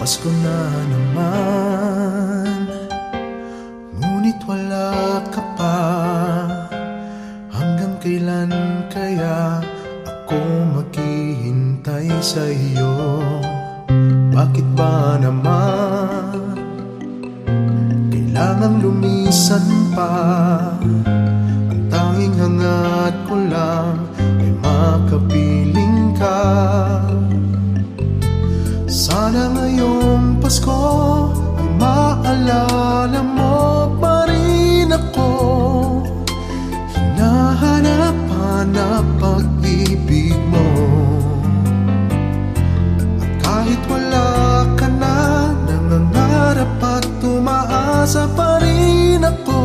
Pasko na naman, ngunit wala ka pa. Hanggang kailan kaya ako maghihintay sa iyo? Bakit ba naman kailangang lumisan pa? Ang tanging hangat ko lang ay makapiling ka. Sana ngayong Pasko ay maalala mo pa rin ako. Hinahanap-hanap pag-ibig mo. At kahit wala ka na, nangangarap at tumaasa pa rin ako.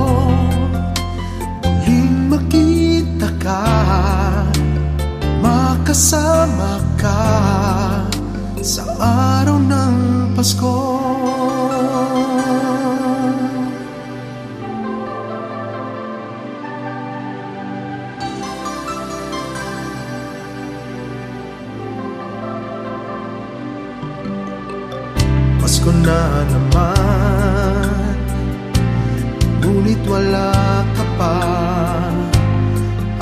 Muling makita ka, makasama ka sa araw ng Pasko. Pasko na naman, ngunit wala ka pa.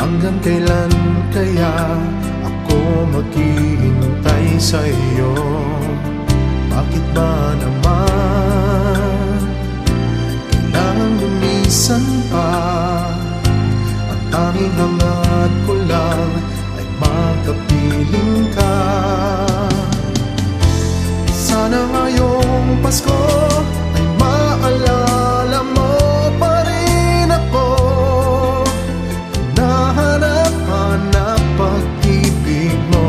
Hanggang kailan kaya ako maghihintay sa iyo? Bakit ba naman kailangan lumisan pa? Ang tanging hangat ko lang ay makapiling ka. Sana ngayong Pasko ay maalala mo pa rin ako. Hinahanap-hanap pag-ibig mo.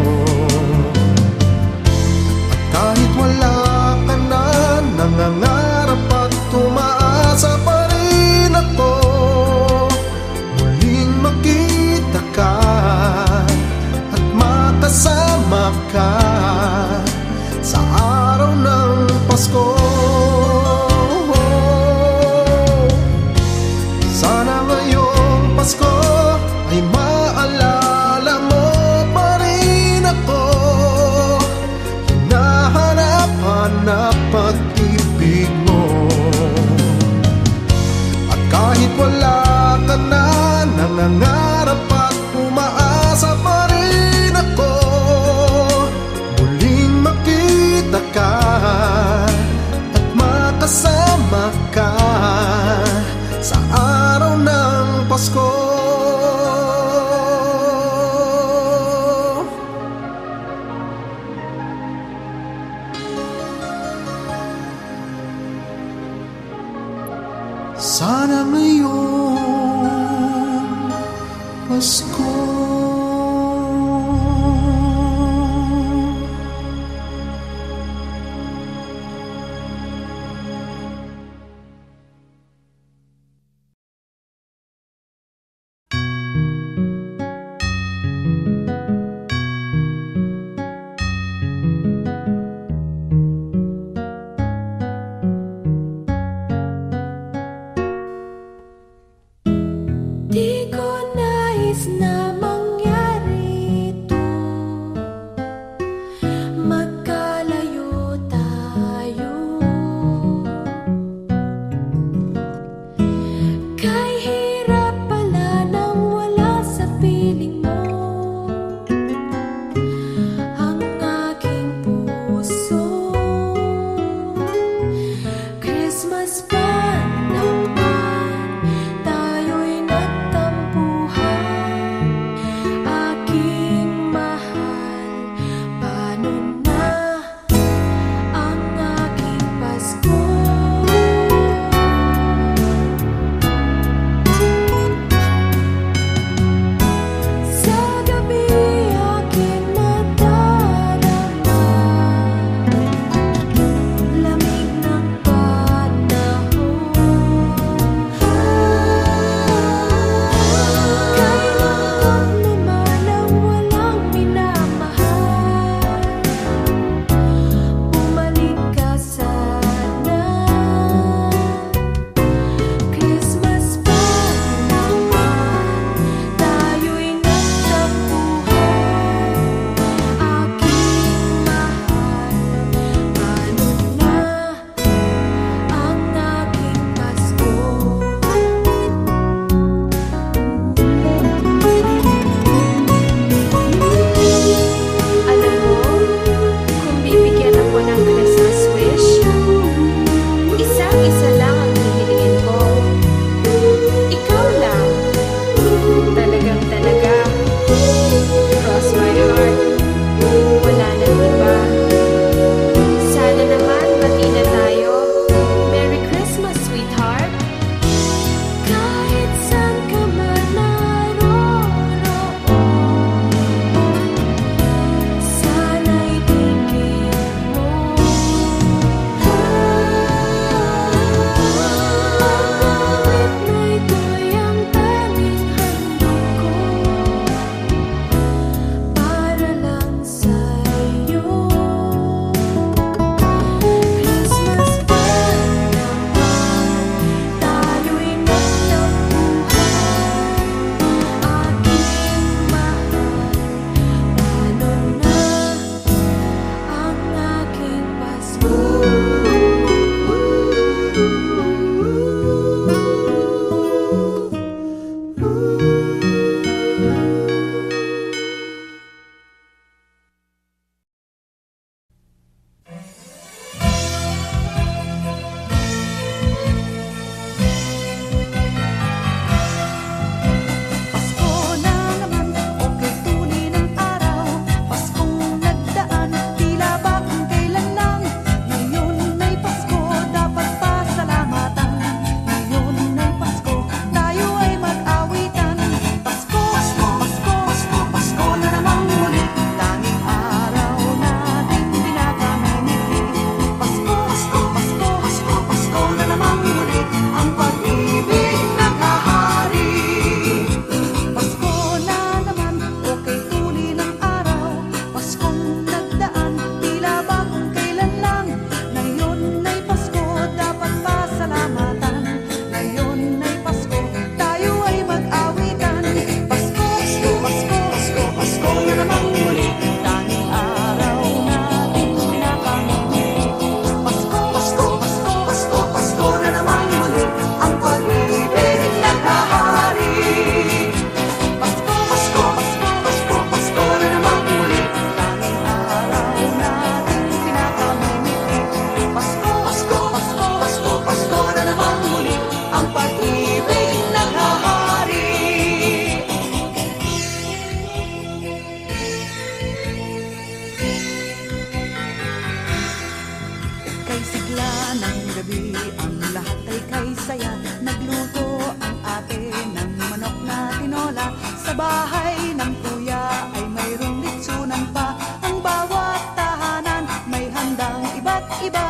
saya. Nagluto ang ate ng manok na tinola. Sa bahay ng kuya ay mayroong litsunan pa. Ang bawat tahanan may handang iba't iba.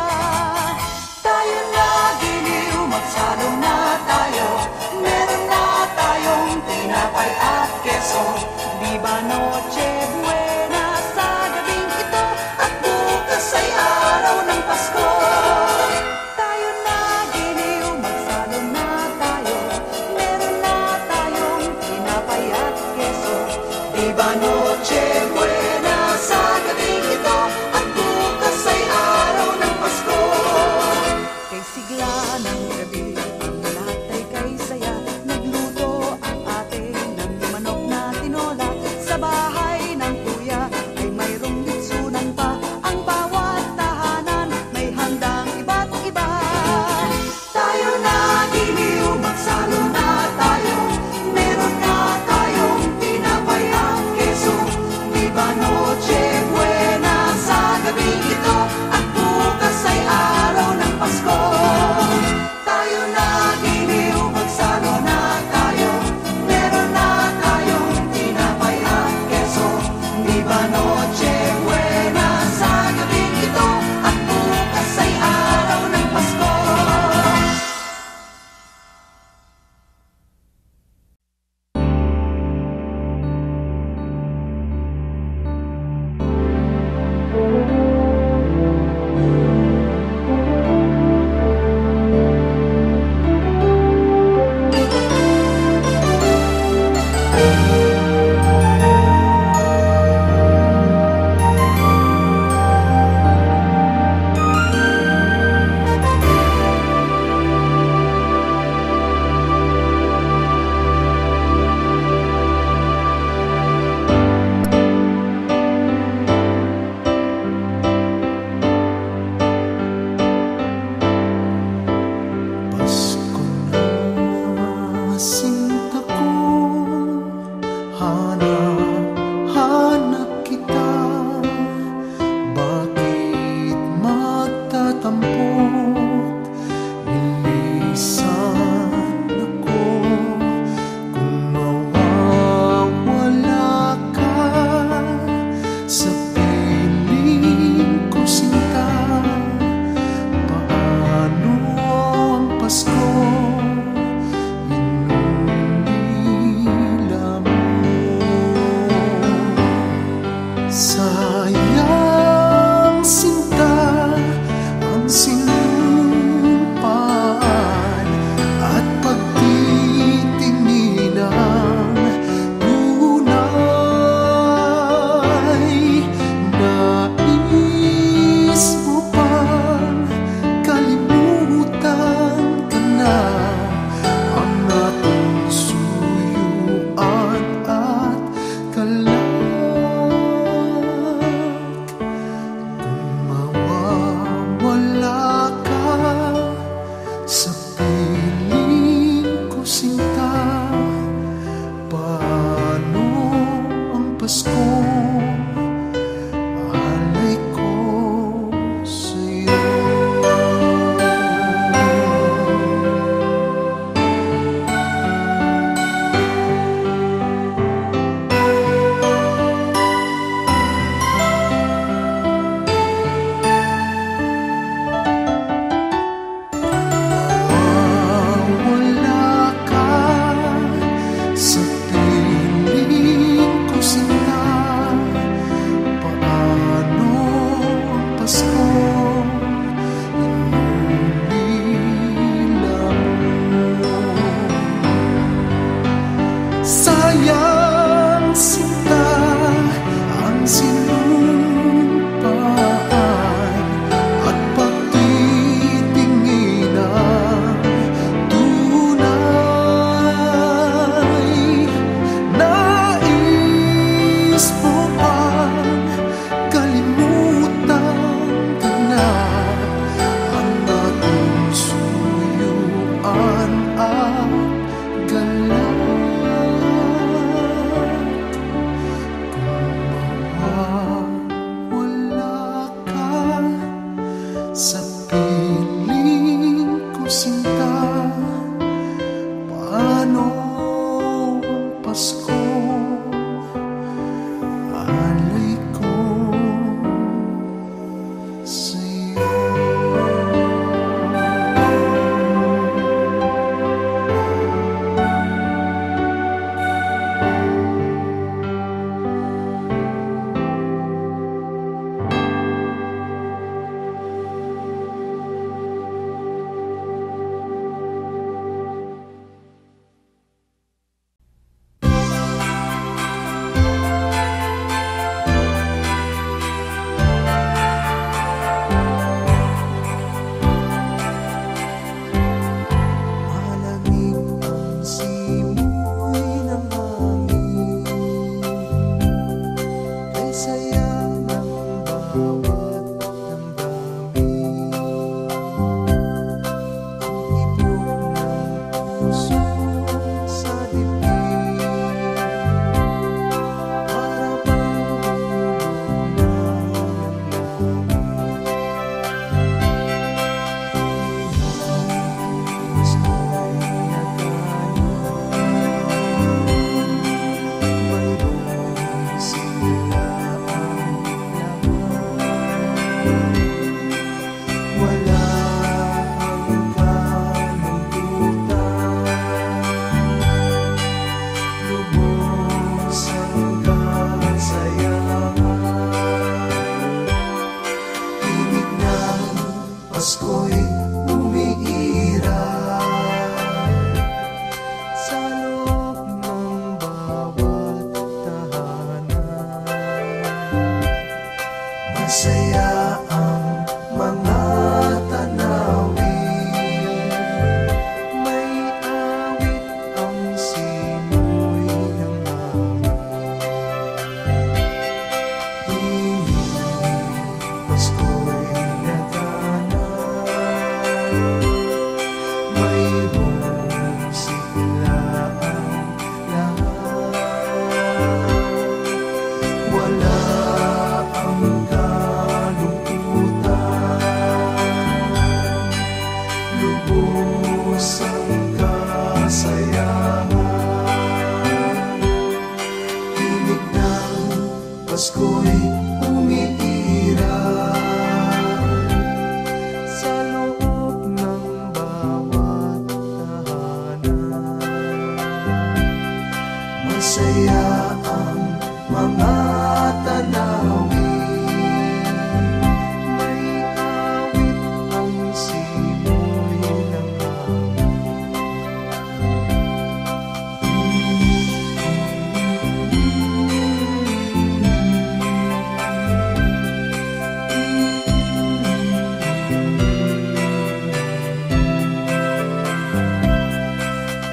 Tayo na giliw, magsalo na tayo. Meron na tayong tinapay at keso. Di ba noche buena sa gabing ito? At bukas ay araw ng Pasko. Tayo na giliw, magsalo na tayo. Meron na tayong tinapay at keso. Di ba noche buena sa gabing ito? At bukas ay araw ng Pasko. Kay sigla ng gabi, ang lahat ay kay saya. Nagluto ang ate ng manok na tinola. Sa bahay ng kuya ay mayroong litsunan pa. Ang bawat tahanan may handang iba't iba. Tayo na giliw, magsalo na tayo. Meron na tayong tinapay at keso. Di ba noche buena sa gabing ito? At bukas ay araw ng Pasko. Tayo na giliw, magsalo na tayo. Meron na tayong tinapay at keso. Di ba noche buena sa gabing ito? At bukas ay araw ng Pasko. Pasko na, sinta ko, hanap kita. Bakit magtatampot? Ilisan ako kung mawawala ka sa piling ko, sinta. Paano ang Pasko inunila mo? Sayang, sinta, ang sinumpaan at pagtitingin ng tunay. Nais mo bang kalimutan ka na ang ating suyuan at kalaman? Masaya ang mga tanawin, may awit ang simoy ng hangin. Pasko'y naganap, mayroong sigla ang lahat. Wala ang kalungkutan, lubos ang kasayahan. Tinig ng Pasko'y umiiral sa loob ng bawat tahanan. Masaya ang mga tanawin, may awit ang simoy ng hangin.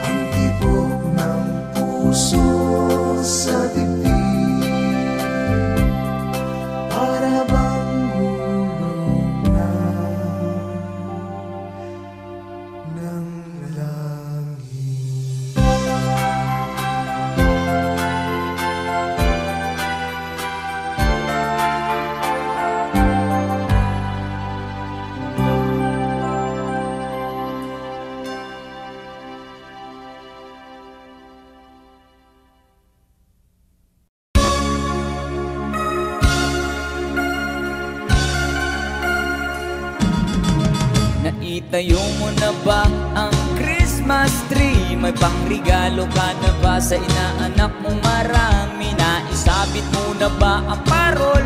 Ang tibok ng puso sa dibdib, para bang gulong na ng langit. Naitayo mo na ba ang Christmas tree? May pangregalo ka na ba sa inaanak mong marami? Naisabit mo na ba ang parol?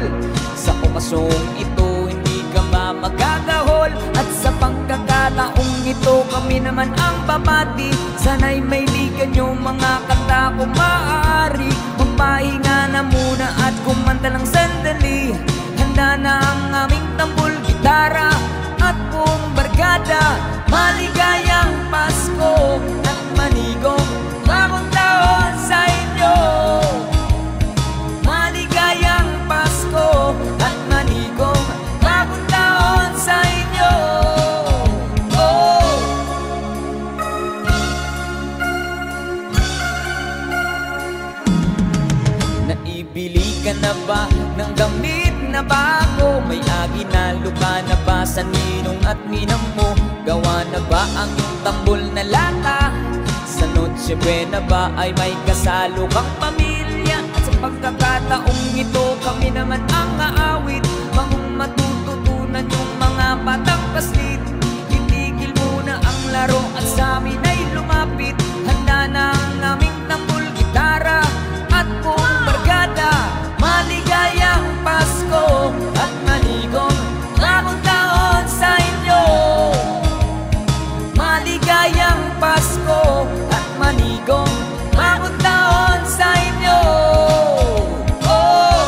Sa okasyong ito, hindi ka ba magagahol? At sa pagkakataong ito, kami naman ang babati. Sana'y may ligan yung mga kanta kung maaari. Magpahinga na muna at kumanta lang sandali. Handa na ang aming tambol, gitara at buong barkada. Maligayang Pasko at manigong bagong taon sa inyo. Maligayang Pasko at manigong bagong taon sa inyo. Oh! Naibili ka na ba ng damit na bago? May aginalo ka na ba sa ninong at ninang mo? Gawa na ba ang iyong tambol na lata? Sa Noche Buena ba ay may kasalo kang pamilya? At sa pagkakataong ito, kami naman ang aawit. Mangong matututunan yung mga batang paslit. Itigil muna ang laro at sa amin ay lumapit. Handa na ang aming tambol, gitara at buong barkada. Maligayang Pasko at manigong bagong taon sa inyo. Maligayang Pasko at manigong bagong taon sa inyo. Oh!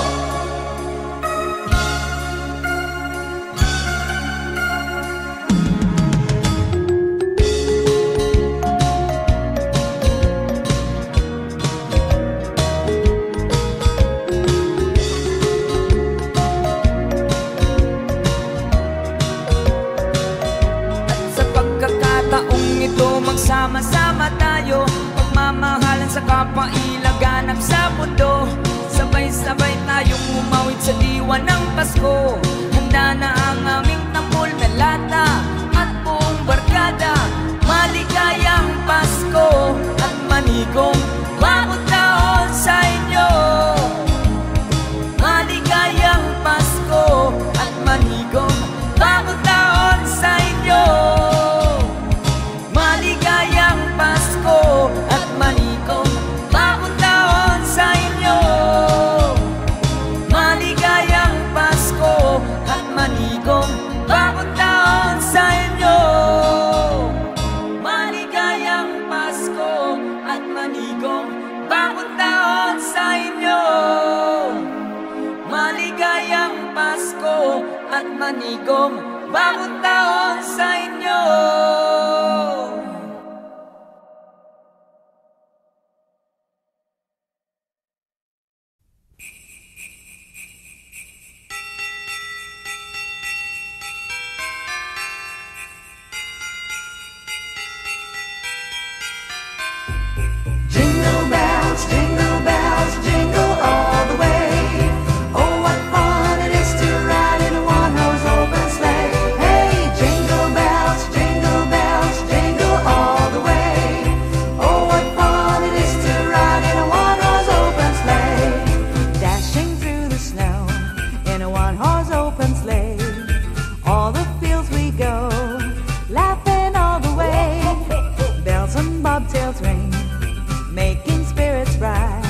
Magsama-sama tayo, pagmamahalan sa kapwa ilaganap sa mundo. Sabay-sabay tayong umawit sa diwa ng Pasko. Handa na ang aming tambol na lata at buong barkada. Maligayang Pasko at manigong bagong taon sa inyo. Maligayang Pasko at manigong bagong taon sa inyo. Maligayang Pasko at manigong bagong taon sa inyo. Maligayang Pasko at manigong bagong taon sa inyo. Maligayang Pasko at manigong bagong taon sa inyo. Maligayang Pasko manalo at manigong bagong taon sa inyo. Jingle bells, jingle all the way. Oh, what fun it is to ride in a one-horse open sleigh. Hey, jingle bells, jingle all the way. Oh, what fun it is to ride in a one-horse open sleigh. Dashing through the snow in a one-horse open sleigh. All the fields we go, laughing all the way. Bells and bobtails ring, making spirits bright.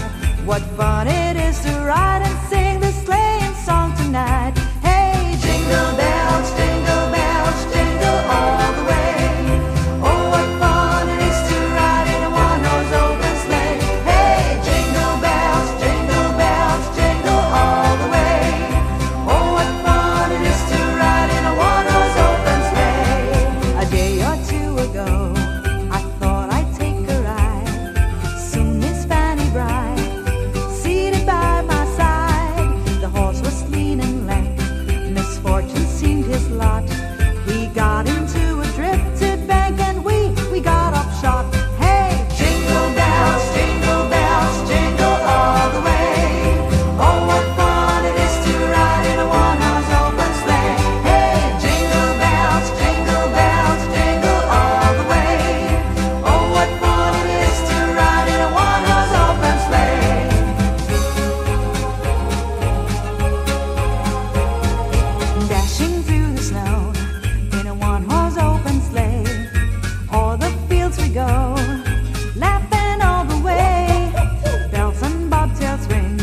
What fun it is to ride and sing the sleighing song tonight. Hey, jingle bells, jingle all the way. Oh, what fun it is to ride in a one-horse open sleigh. Hey, jingle bells, jingle all the way. Oh, what fun it is to ride in a one-horse open sleigh. A day or two ago, I thought I'd take a ride. Soon Miss Fanny Bride, seated by my side. The horse was lean and lank, misfortune seemed his lot. He got into a drifted bank and we got upshot. Hey, jingle bells, jingle all the way. Oh, what fun it is to ride in a one-horse open sleigh. Hey, jingle bells, jingle all the way. Oh, what fun it is to ride in a one-horse open sleigh. Dashing through the snow in a one-horse open sleigh. All the fields we go, laughing all the way. Bells and bobtails ring,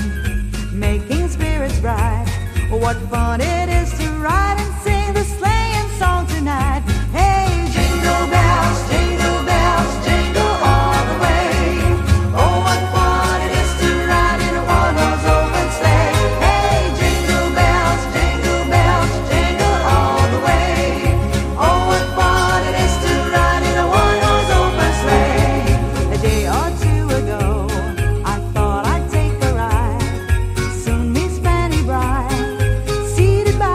making spirits bright. What fun it is to ride and sing the sleighing song tonight. Hey, jingle bells, jingle all the way. Oh, what fun it is to ride in a one-horse open sleigh. Hey, jingle bells, jingle all the way. Oh, what fun it is to ride in a one-horse open sleigh. A day or two ago, I thought I'd take a ride. Soon Miss Fanny Bride, seated by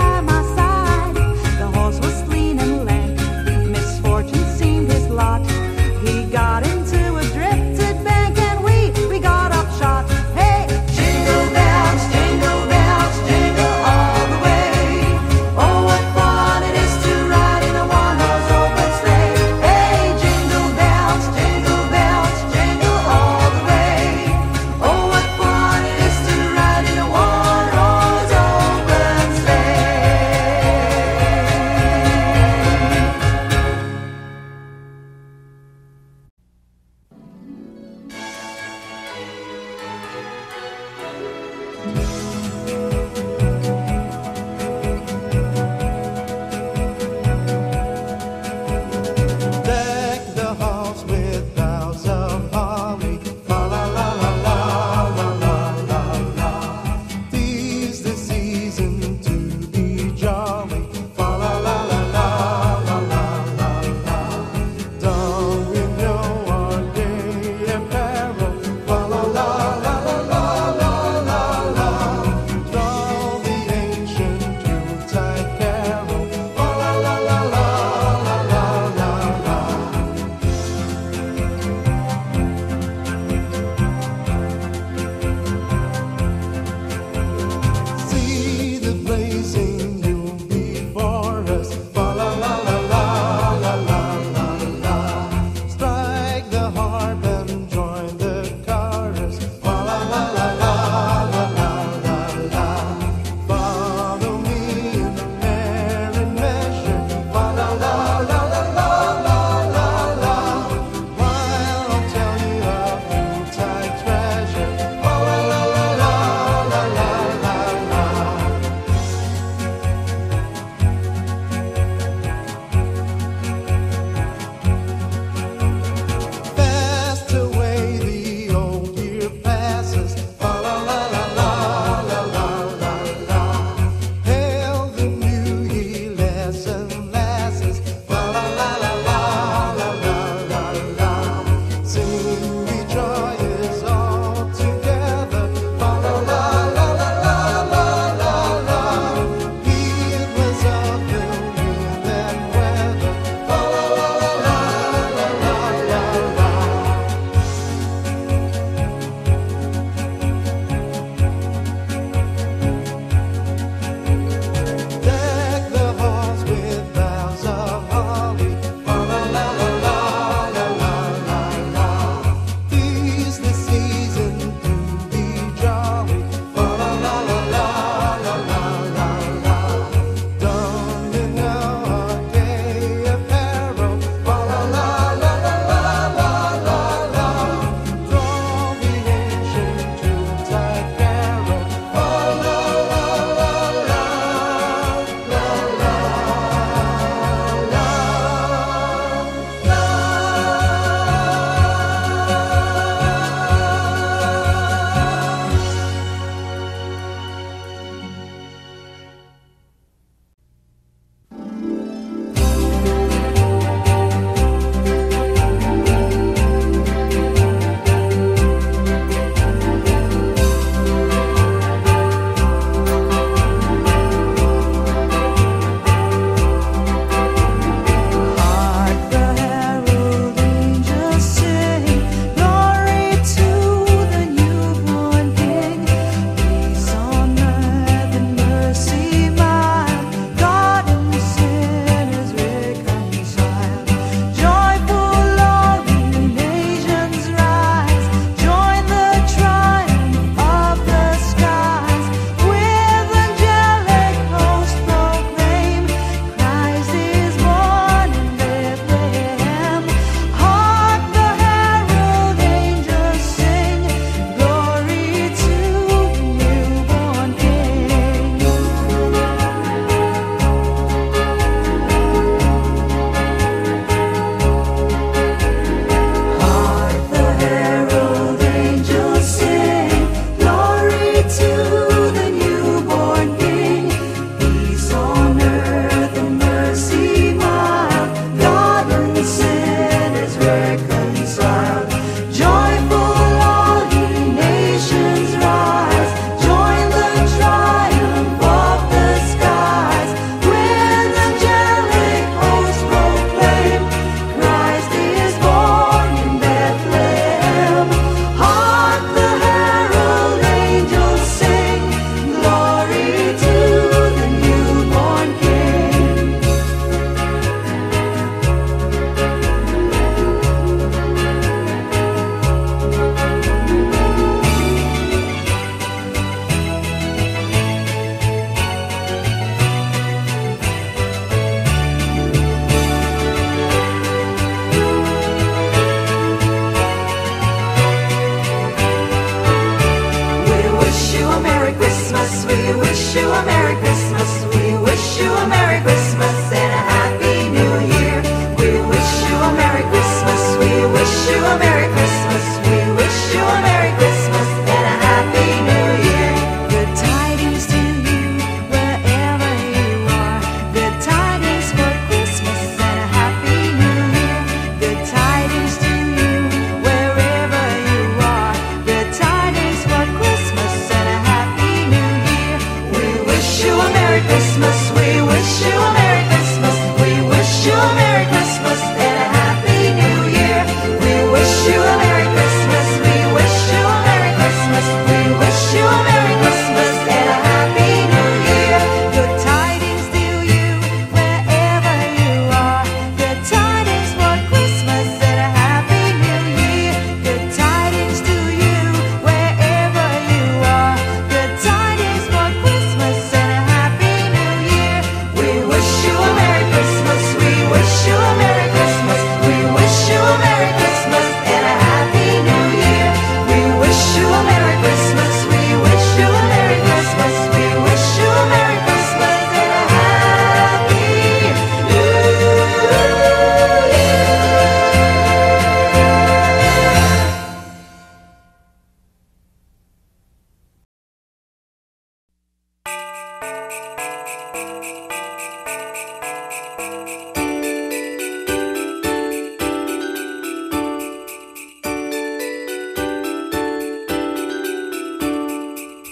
wish you a Merry Christmas. We wish you a Merry Christmas and a Happy New Year. We wish you a Merry Christmas. We wish you a Merry Christmas. We wish you a Merry Christmas and a Happy New Year. Good tidings to you wherever you are. Good tidings for Christmas and a Happy New Year. Good tidings to you wherever you are. Good tidings for Christmas and a Happy New Year. We wish you a Merry Christmas. We wish you a Merry Christmas. We wish you a Merry Christmas and a Happy New Year. We wish you a Merry Christmas. We wish you a Merry Christmas. We wish you a Merry Christmas and a Happy New Year. Good tidings to you wherever you are. Good tidings for Christmas and a Happy New Year. Good tidings to you wherever you are. Good tidings for Christmas and a Happy New Year. We wish you a Merry Christmas. We wish you a Merry Christmas. We wish you a Merry Christmas and a Happy New Year. We wish you a Merry Christmas. We wish you a Merry Christmas. We wish you a Merry Christmas and a Happy New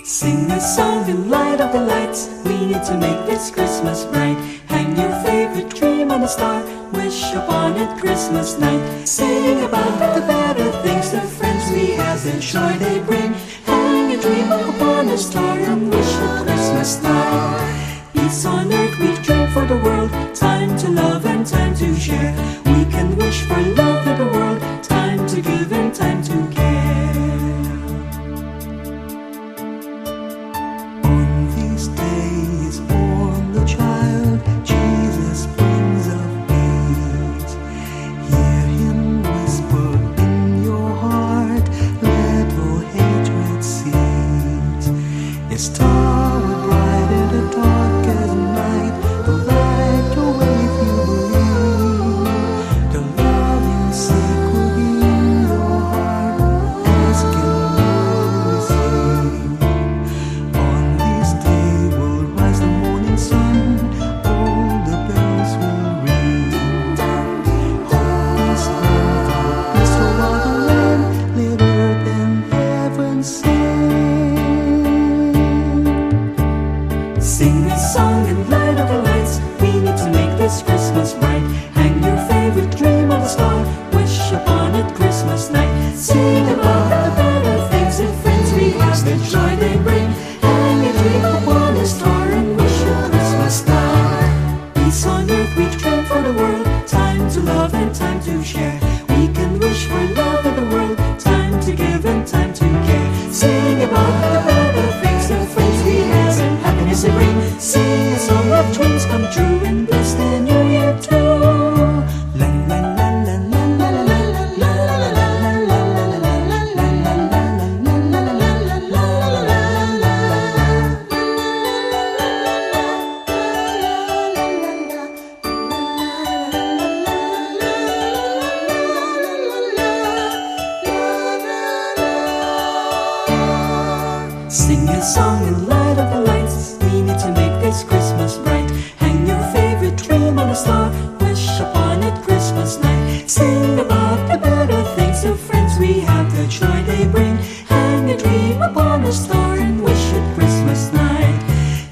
Sing a song and light up the lights. We need to make this Christmas bright. Hang your favorite dream on a star. Wish upon it Christmas night. Sing about the better things, the friends we have, the joy they bring. Hang a dream upon a star and wish a Christmas night. Peace on earth we dream for the world. Time to love and time to share. We can wish for love in the world. Time to give and time to care. On these days born the child, Jesus Prince of Peace. Hear him whisper in your heart, let all hatred cease. His star will brighten the darkest night, the light your way if you believe. The love you seek will be in your heart, ask and you'll receive. On this day will rise the morning sun, all the bells will ring. Peace, love, peace over the land, let earth and heaven sing. Sing a song and light up the lights. We need to make this Christmas bright. Hang your favorite dream on the star. Wish upon it Christmas night. Sing about the better things and friends we have, the joy they bring. Hang a dream upon a star and wish a Christmas night. Peace on earth we dream for the world. Time to love and time to share. We can wish for love in the world. Time to give and time to care. Sing about the better things, the friends we have, and happiness they bring. Sing a song of dreams come true and bless the new year too. La la la la la la la la la la Sing a song and light up the lights. We need to make this Christmas bright. Hang your favorite dream on a star. Wish upon it Christmas night. Sing about the better things, the friends we have, the joy they bring. Hang a dream upon a star and wish it Christmas night.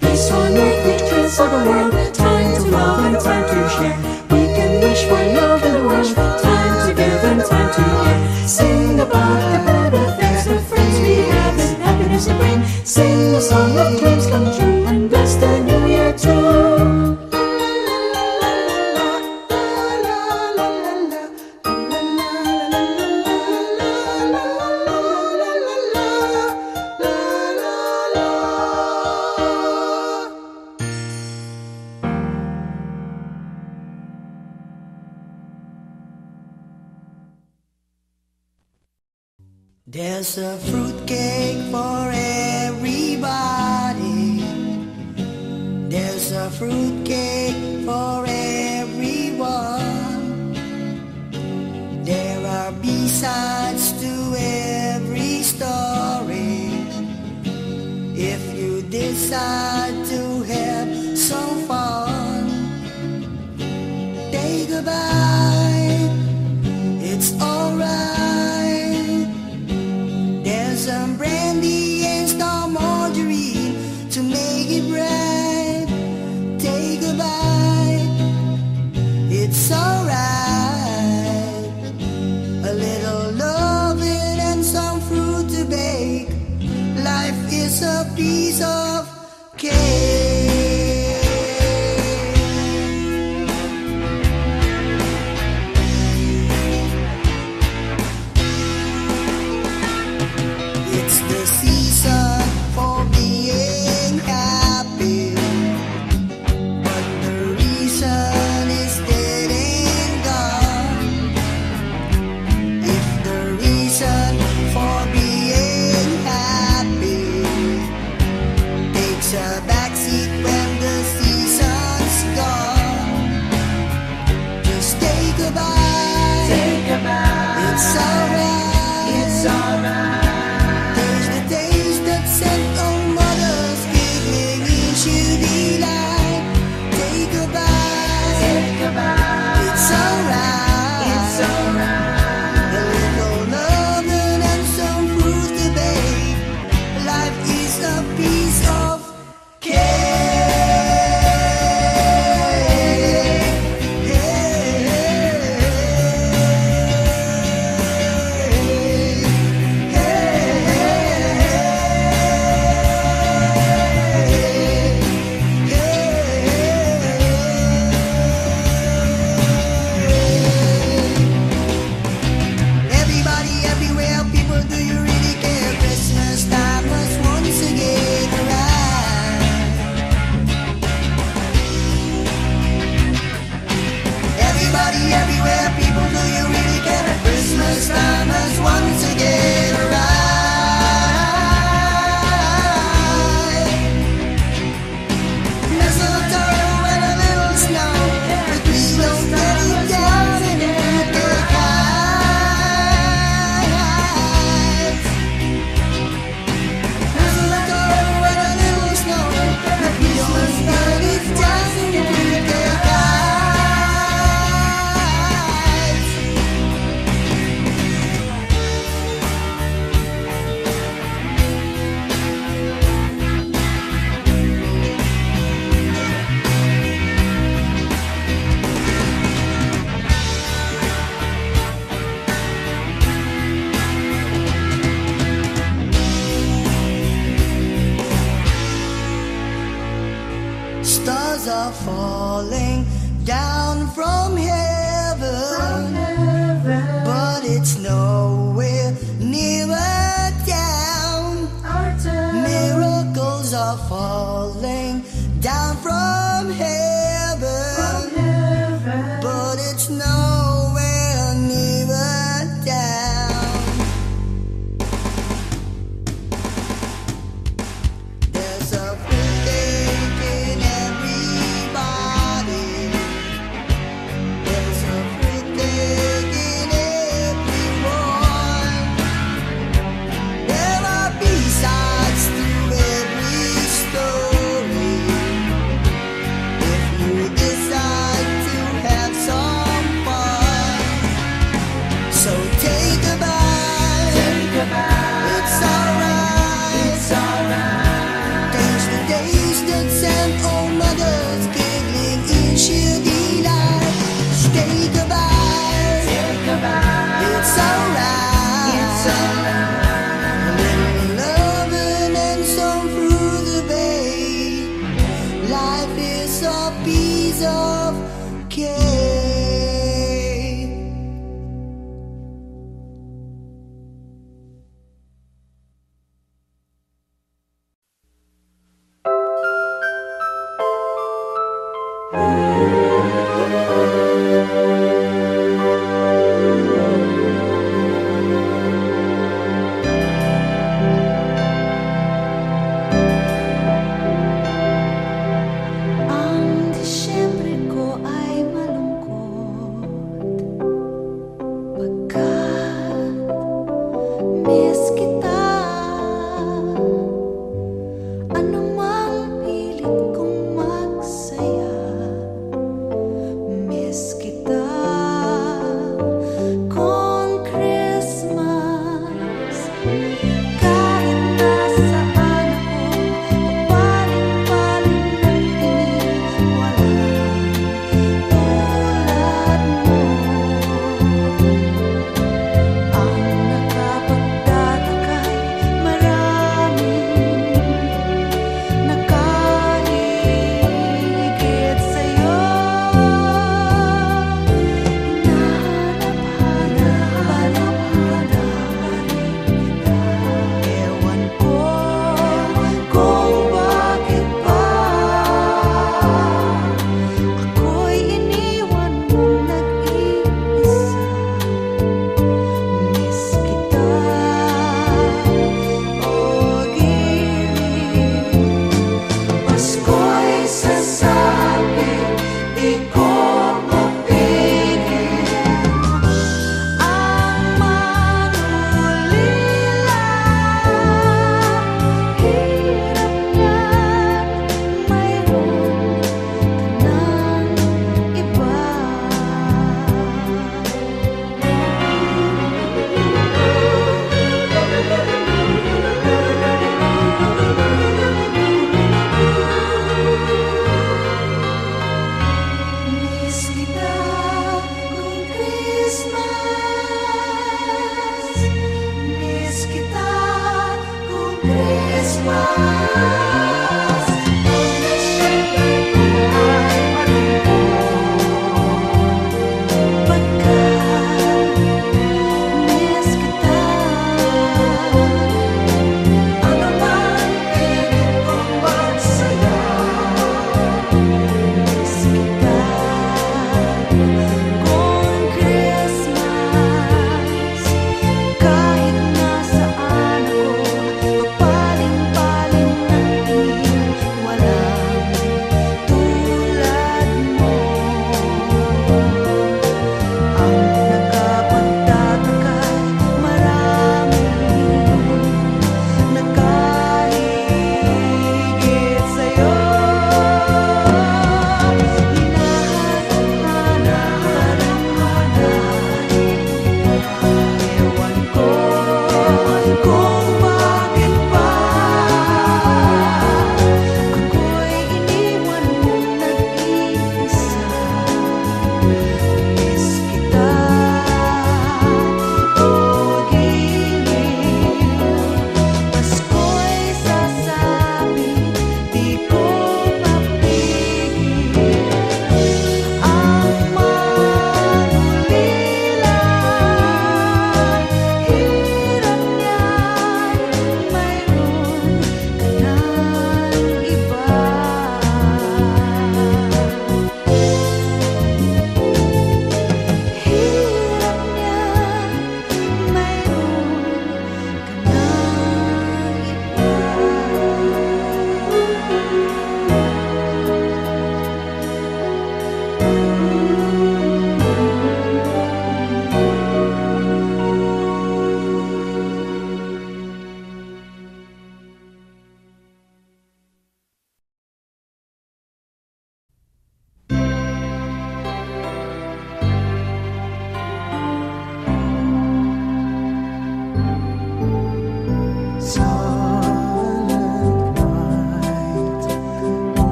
Peace on earth we dream for the world. Time to love and time to share. We can wish for love in the world. Time to give and time to care. Sing about the better things, the friends we have, and happiness they bring. Sing a song of dreams come true and bless the new year too. There's a fruitcake for everybody. There's a fruitcake for everyone. There are B-sides to every story. If you decide to have some fun, take a bite, it's alright. There's some brandy and some margarine to make it bright. Take a bite, it's alright. A little loving and some fruit to bake. Life is a piece of cake. It's the season for being happy, but the reason is dead and gone. If the reason for being happy takes a backseat when the season's gone, just take a bite. Take a bite. It's alright. It's alright. There's the taste that sent on mothers giggling into delight. Take a bite. Take a bite. It's alright. It's alright. A little loving and some fruit to bake. Life is a piece of Everybody, everywhere, people, do you really care? Christmas time was once again arrived. Everybody, everywhere, people, do you really care? Christmas time has once again arrived. Mistletoe and a little snow, but please don't get it down in the cake heights. Mistletoe and a little snow, but please don't get it down in the cake heights. Stars are falling down from heaven, but it's nowhere nearer down. Miracles are falling down from heaven, but it's nowhere nearer down. There's a fruitcake in everybody. There's a fruitcake in everyone. There are B-sides to every story. If you decide to have some fun, so take a bite. Take a bite. It's alright. It's alright. Taste the taste that sent old mothers giggling in sheer delight. Take a bite. Take a bite. It's alright. It's alright. A little loving and some fruit to bake. Life is a piece of cake.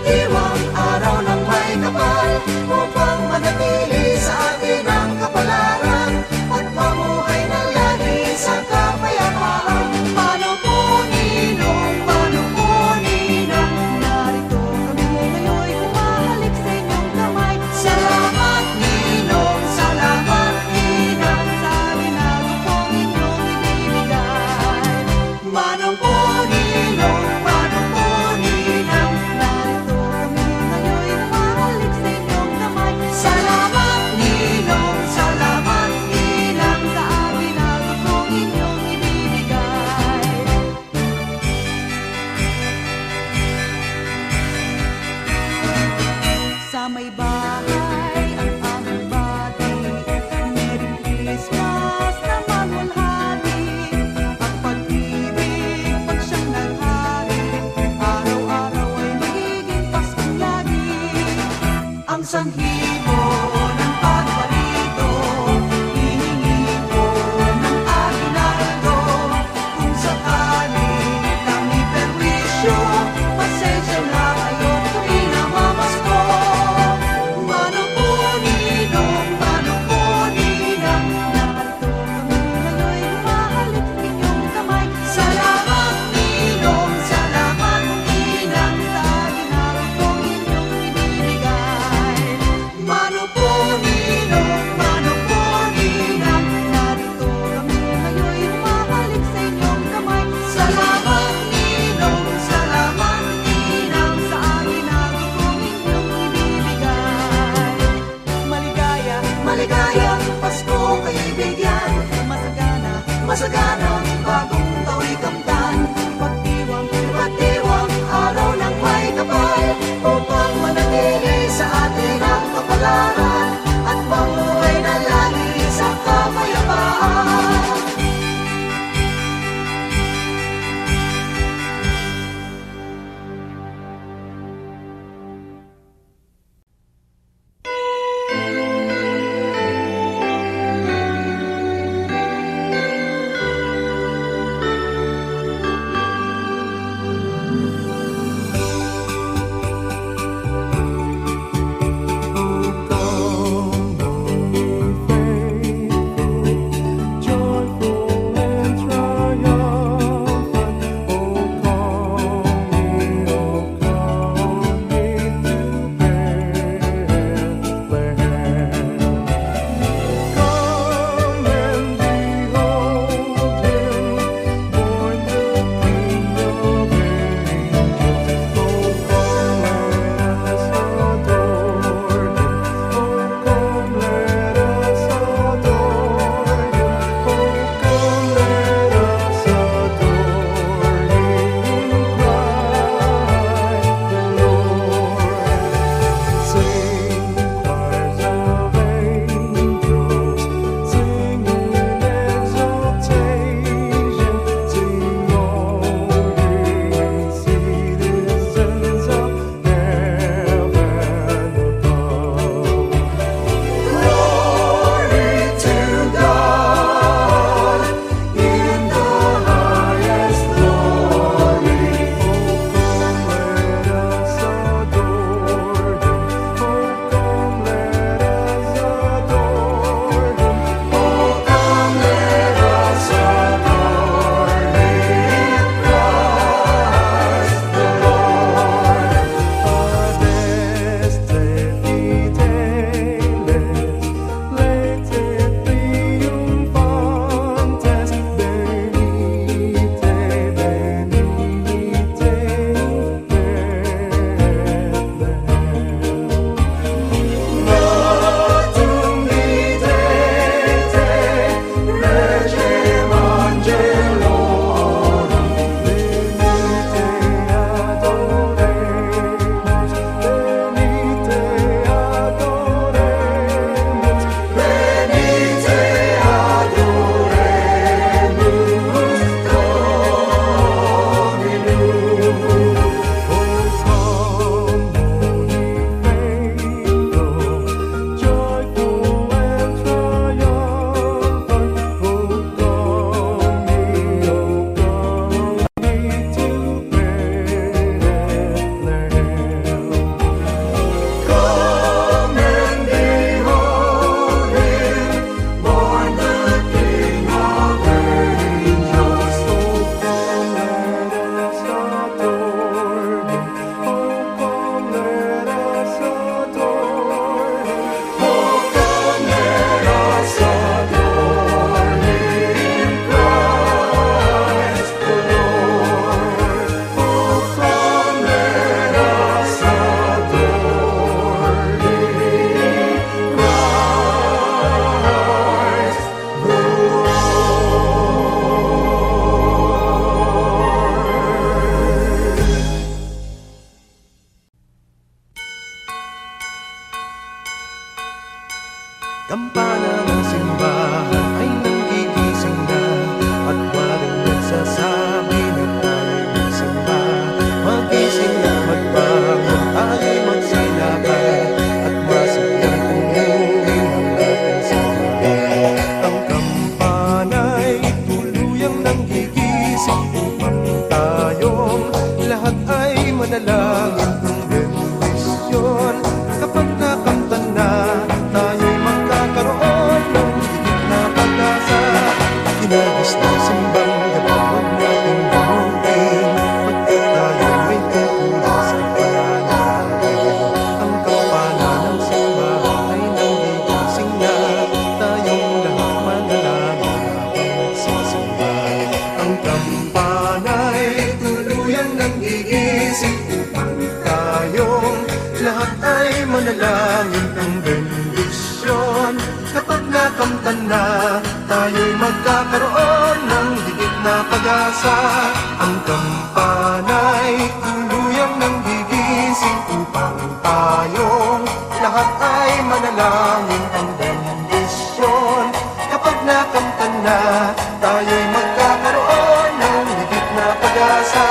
diwang araw ng may kapal, upang manatili sa atin ang kapalaran at mamuhay na lagi sa kapayapaan. Paano po ninong, paano po ninang, narito kami ngayon, humahalik sa inyong kamay. Salamat ninong, salamat ninang, sa ginagawa pong inyong ibibigay. Manong po ninong, paano po ninang, narito kami ngayon, humahalik sa inyong kamay. Salamat ninong, salamat ninang, sa ginagawa pong inyong ibibigay. Sa may bahay ang aming bati, Merry Christmas na manwalhati, at pag-ibig pag siyang naghari, araw-araw ay magiging Paskong lagi. Ang sanghibo ng pagparito, hihingi ko ng aginaldo. Kung sakali kami perwisyo, pasensya na kayo tuwing namamasko. Mano po ninong, mano po ninang, narito kami ngayon, humahalik sa inyong kamay. Salamat ninong, salamat ninang, sa ginagawa pong inyong ibibigay. Mano po ninong, mano po ninang, narito kami ngayon, humahalik sa inyong kamay. Salamat ninong, salamat ninang, sa ginagawa pong inyong ibibigay. Maligaya, maligayang Pasko kaibigan, masagana, masaganang bagong tao'y kamtan. Pagdiwang, pagdiwang araw ng may kapal, upang manatili sa atin ang kapalaran at mamuhay na lagi sa kapayapaan. Kampana ng simbahan ay nanggigising na, at waring nagsasabi na tayo'y magsimba. Magising at magbangon, tayo'y magsilakad, at masigyang tumuhin ang ating simbahan. Ang kampana'y tuluyang nanggigising upang tayong lahat ay manalangin ng bendisyon. Kapag nakamtan na, tayo'y magkakaroon ng higit na pag-asa. Kinagis na simbang gabi, huwag nating bumutin, pagkat tayo'y may tungkulin sa pananalangin. Ang kampana ng simbahan ay nanggigising na, tayong lahat manalangin habang nagsisimba. Ang kampana'y tuluyang nanggigising upang tayong lahat ay manalangin ng bendisyon. Kapag nakamtan na, tayo'y magkakaroon ng higit na pag-asa. Ang kampana'y tuluyang nanggigising upang tayong lahat ay manalangin ng bendisyon. Kapag nakamtan na, tayo'y magkakaroon ng higit na pag-asa.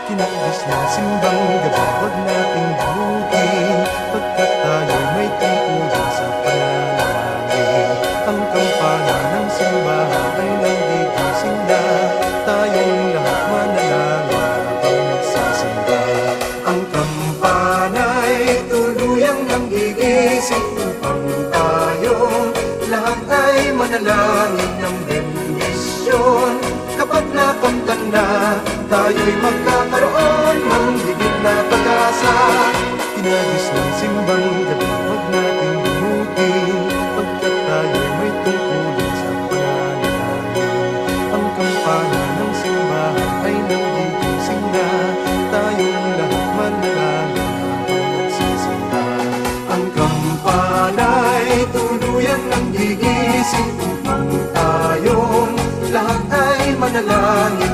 Kinagis ng simbang gabi, huwag nating bumutin, pagkat tayo'y may tungkulin sa pananalangin. Ang kampana ng simbahan ay nanggigising na, tayong lahat manalangin habang nagsisimba. Ang kampana'y tuluyang nanggigising upang tayong lahat ay manalangin ng bendisyon. Kapag nakamtan na, tayo'y magkakaroon ng higit na pag-asa. Kinagis ng simbang gabi, huwag nating bumutin, pagkat tayo'y may tungkulin sa pananalangin. Ang kampana ng simbahan ay nanggigising na, tayong lahat manalangin habang nagsisimba. Ang kampana'y tuluyang nanggigising upang tayong lahat ay manalangin